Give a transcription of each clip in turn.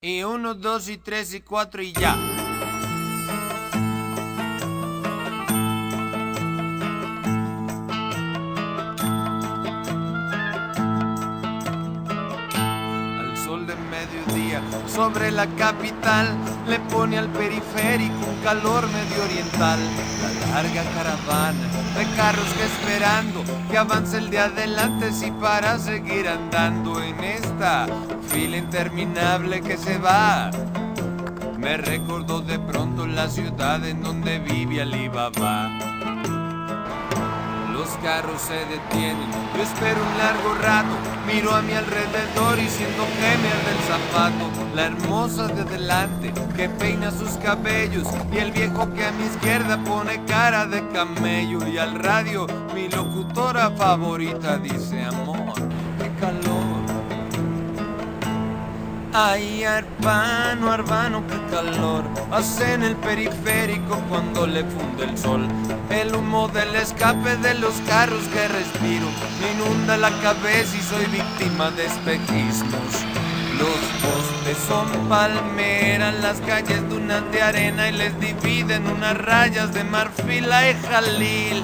Y 1, 2 y 3 y 4 y ya. Al sol de mediodía sobre la capital le pone al periférico un calor medio oriental. La larga caravana de carros que esperando que avance el de adelante, si para seguir andando en esta fila interminable que se va. Me recordó de pronto la ciudad en donde vive Alibaba. Los carros se detienen, yo espero un largo rato, miro a mi alrededor y siento que me arde el zapato. La hermosa de delante que peina sus cabellos y el viejo que a mi izquierda pone cara de camello. Y al radio mi locutora favorita dice: amor, qué calor. Ay, Arbano, Arbano, qué calor hace en el periférico cuando le funde el sol. El humo del escape de los carros que respiro me inunda la cabeza y soy víctima de espejismos. Los postes son palmeras, las calles dunas de arena y les dividen unas rayas de marfil. Ay, Jalil.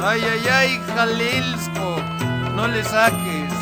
Ay, ay, ay, Jalilsco, no le saques.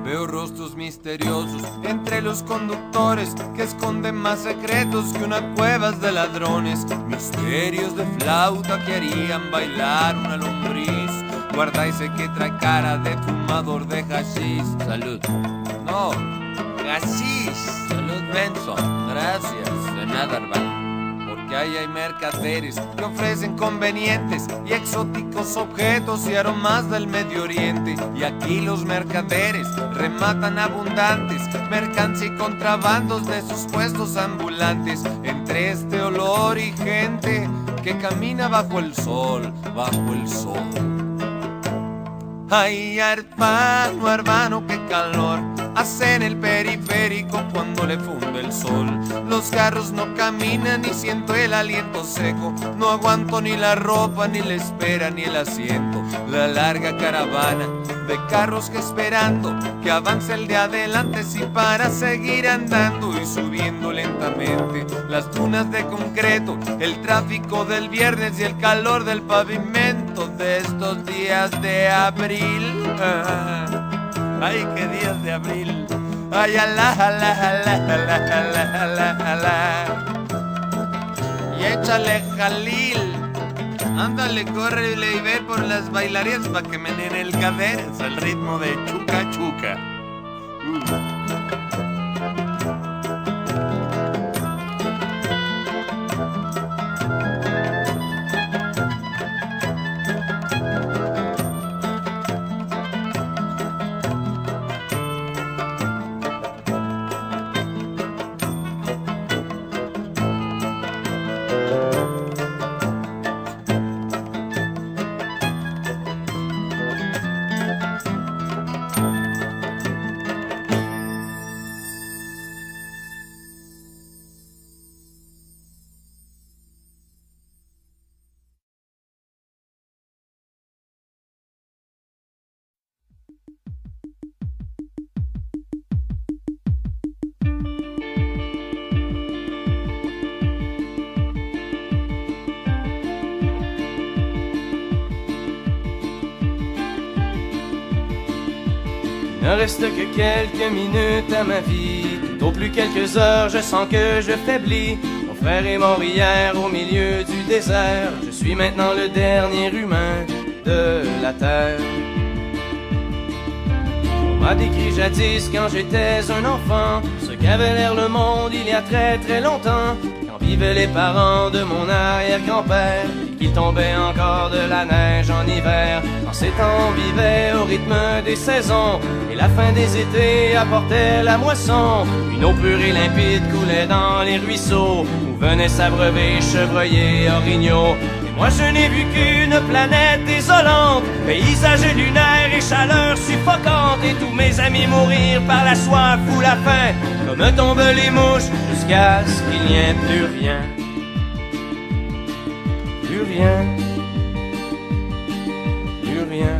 Veo rostros misteriosos entre los conductores que esconden más secretos que una cueva de ladrones. Misterios de flauta que harían bailar una lombriz. Guarda ese que trae cara de fumador de hashish. Salud. No, hashish. Salud, Benson. Gracias. De nada, hermano. Porque ahí hay mercaderes que ofrecen convenientes y exóticos objetos y aromas del Medio Oriente. Y aquí los mercaderes rematan abundantes mercancía y contrabandos de sus puestos ambulantes. Entre este olor y gente que camina bajo el sol, bajo el sol. Ay, hermano, hermano, qué calor hace en el periférico cuando le funde el sol. Los carros no caminan y siento el aliento seco. No aguanto ni la ropa, ni la espera, ni el asiento. La larga caravana de carros que esperando que avance el de adelante, si para seguir andando y subiendo lentamente. Las dunas de concreto, el tráfico del viernes y el calor del pavimento de estos días de abril. Ay, qué días de abril. Ay, alá, alá, alá, alá, alá, alá, alá. Y échale, Jalil. Ándale, córrele y ve por las bailarías pa' que meneen el caderas al ritmo de chuca chuca. Il ne reste que quelques minutes à ma vie. Tout au plus quelques heures, je sens que je faiblis. Mon frère est mort hier au milieu du désert. Je suis maintenant le dernier humain de la terre. On m'a décrit jadis quand j'étais un enfant ce qu'avait l'air le monde il y a très très longtemps, quand vivaient les parents de mon arrière-grand-père et qu'il tombait encore de la neige en hiver. En ces temps on vivait au rythme des saisons et la fin des étés apportait la moisson. Une eau pure et limpide coulait dans les ruisseaux où venaient s'abreuver chevreuils, orignaux. Moi je n'ai vu qu'une planète désolante, paysage lunaire et chaleur suffocante, et tous mes amis mourir par la soif ou la faim, comme tombent les mouches, jusqu'à ce qu'il n'y ait plus rien. Plus rien. Plus rien.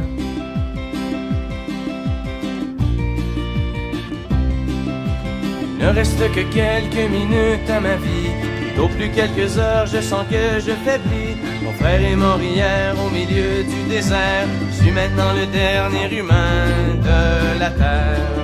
Il ne reste que quelques minutes à ma vie, plutôt plus quelques heures, je sens que je faiblis. Mon frère est mort hier au milieu du désert, je suis maintenant le dernier humain de la terre.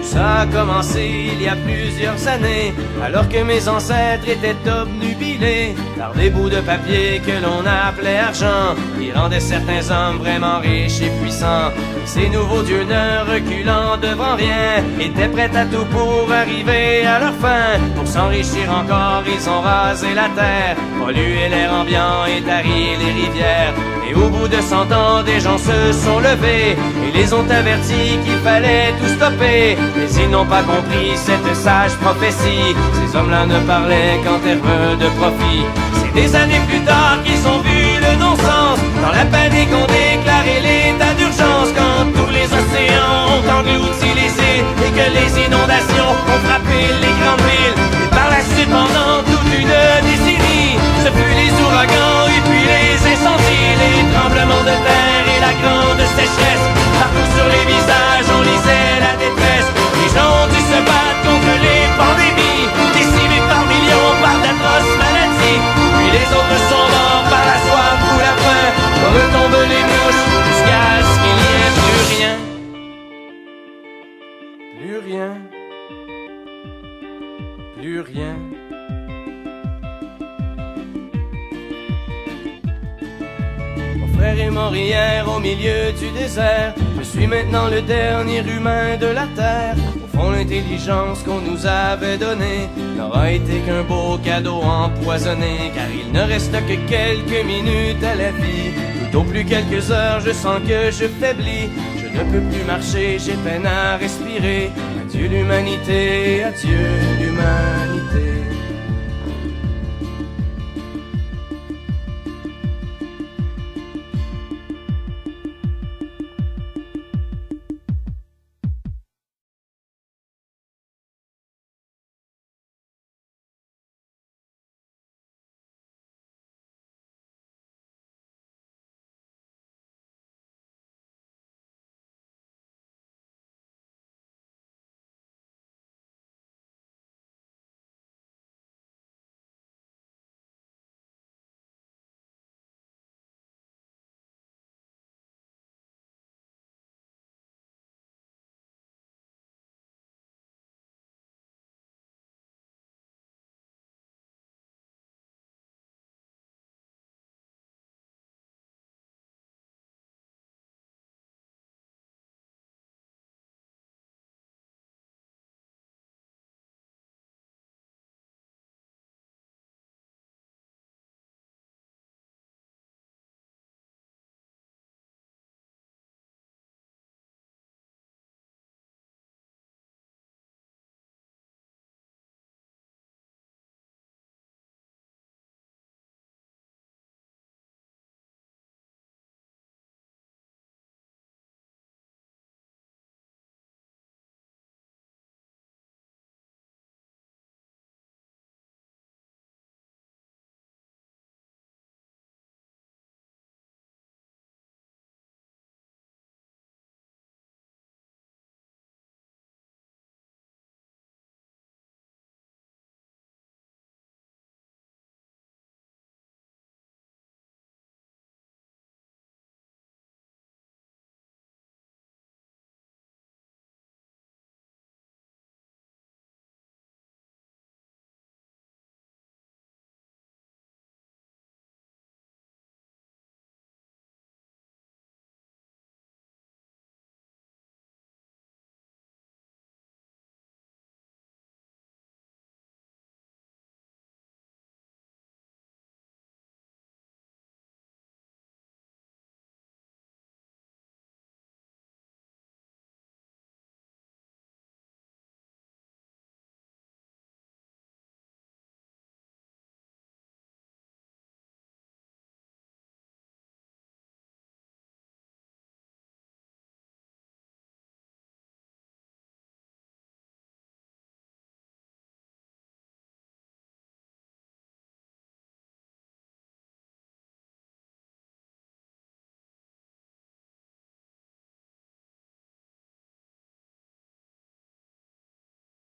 Ça a commencé il y a plusieurs années, alors que mes ancêtres étaient obnubilés par des bouts de papier que l'on appelait argent, qui rendaient certains hommes vraiment riches et puissants. Et ces nouveaux dieux ne reculant devant rien, étaient prêts à tout pour arriver à leur fin. Pour s'enrichir encore, ils ont rasé la terre, pollué l'air ambiant et tari les rivières. Et au bout de 100 ans, des gens se sont levés et les ont avertis qu'il fallait tout stopper. Mais ils n'ont pas compris cette sage prophétie, ces hommes-là ne parlaient qu'en termes de profit. C'est des années plus tard qu'ils ont vu le non-sens, dans la panique on déclarait l'état d'urgence, quand tous les océans ont englouti les îles et que les inondations ont frappé les grandes villes. Et par la suite, pendant toute une décennie, ce fut les ouragans et puis les incendies, les tremblements de terre et la grande sécheresse. Partout sur les visages on lisait la détresse. Les gens ont dû se battre contre les pandémies, décimés par millions par d'atroces maladies. Puis les autres sont morts par la soif ou la faim, comme tombent les mouches, jusqu'à ce qu'il n'y ait plus rien. Plus rien. Plus rien. Mon frère est mort hier au milieu du désert, je suis maintenant le dernier humain de la terre. Au fond, l'intelligence qu'on nous avait donnée n'aura été qu'un beau cadeau empoisonné, car il ne reste que quelques minutes à la vie, tout au plus quelques heures, je sens que je faiblis. Je ne peux plus marcher, j'ai peine à respirer. Adieu l'humanité, adieu l'humanité.